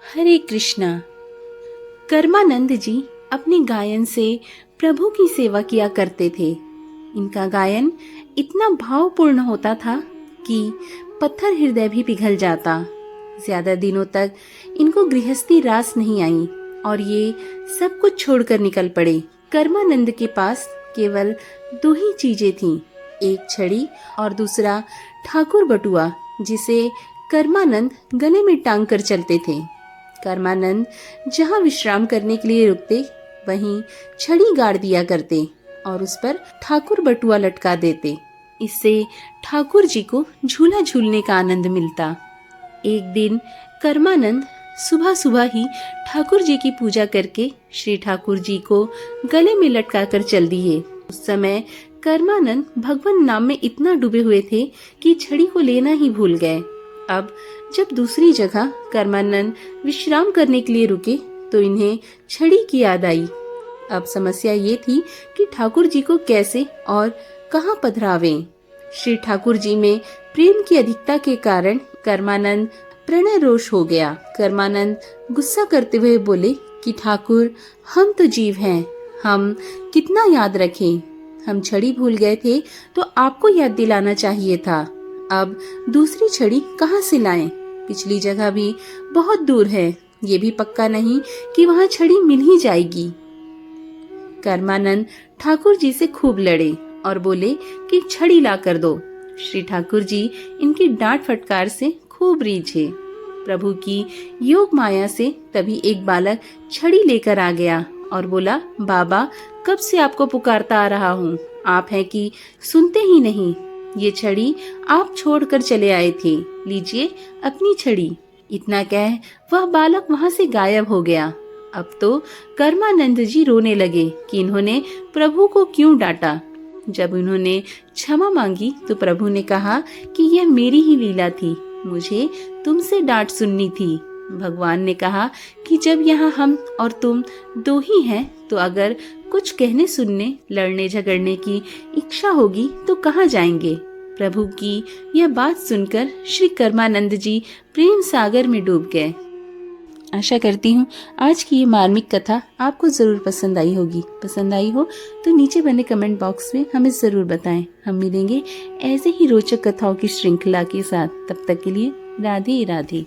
हरे कृष्णा। कर्मानंद जी अपने गायन से प्रभु की सेवा किया करते थे। इनका गायन इतना भावपूर्ण होता था कि पत्थर हृदय भी पिघल जाता। ज्यादा दिनों तक इनको गृहस्थी रास नहीं आई और ये सब कुछ छोड़कर निकल पड़े। कर्मानंद के पास केवल दो ही चीजें थीं, एक छड़ी और दूसरा ठाकुर बटुआ, जिसे कर्मानंद गले में टांग कर चलते थे। कर्मानंद जहाँ विश्राम करने के लिए रुकते वहीं छड़ी गाड़ दिया करते और उस पर ठाकुर बटुआ लटका देते। इससे ठाकुर जी को झूला झूलने का आनंद मिलता। एक दिन कर्मानंद सुबह सुबह ही ठाकुर जी की पूजा करके श्री ठाकुर जी को गले में लटका कर चल दिए। उस समय कर्मानंद भगवान नाम में इतना डूबे हुए थे कि छड़ी को लेना ही भूल गए। अब जब दूसरी जगह कर्मानंद विश्राम करने के लिए रुके तो इन्हें छड़ी की याद आई। अब समस्या ये थी कि ठाकुर जी को कैसे और कहाँ पधरावें। श्री ठाकुर जी में प्रेम की अधिकता के कारण कर्मानंद प्रणय रोष हो गया। कर्मानंद गुस्सा करते हुए बोले कि ठाकुर, हम तो जीव हैं, हम कितना याद रखें। हम छड़ी भूल गए थे तो आपको याद दिलाना चाहिए था। अब दूसरी छड़ी कहाँ से लाएं? पिछली जगह भी बहुत दूर है, ये भी पक्का नहीं कि वहाँ छड़ी मिल ही जाएगी। कर्मानंद ठाकुर जी से खूब लड़े और बोले कि छड़ी ला कर दो। श्री ठाकुर जी इनकी डांट फटकार से खूब रीझे। प्रभु की योग माया से तभी एक बालक छड़ी लेकर आ गया और बोला, बाबा, कब से आपको पुकारता आ रहा हूँ, आप हैं कि सुनते ही नहीं। ये छड़ी आप छोड़कर चले आए थे, लीजिए अपनी छड़ी। इतना कह वह बालक वहाँ से गायब हो गया। अब तो कर्मानंद जी रोने लगे कि इन्होंने प्रभु को क्यों डांटा। जब उन्होंने क्षमा मांगी तो प्रभु ने कहा कि यह मेरी ही लीला थी, मुझे तुमसे डांट सुननी थी। भगवान ने कहा कि जब यहाँ हम और तुम दो ही हैं तो अगर कुछ कहने सुनने लड़ने झगड़ने की इच्छा होगी तो कहाँ जाएंगे। प्रभु की यह बात सुनकर श्री कर्मानंद जी प्रेम सागर में डूब गए। आशा करती हूँ आज की ये मार्मिक कथा आपको ज़रूर पसंद आई होगी। पसंद आई हो तो नीचे बने कमेंट बॉक्स में हमें ज़रूर बताएं। हम मिलेंगे ऐसे ही रोचक कथाओं की श्रृंखला के साथ। तब तक के लिए राधे राधे।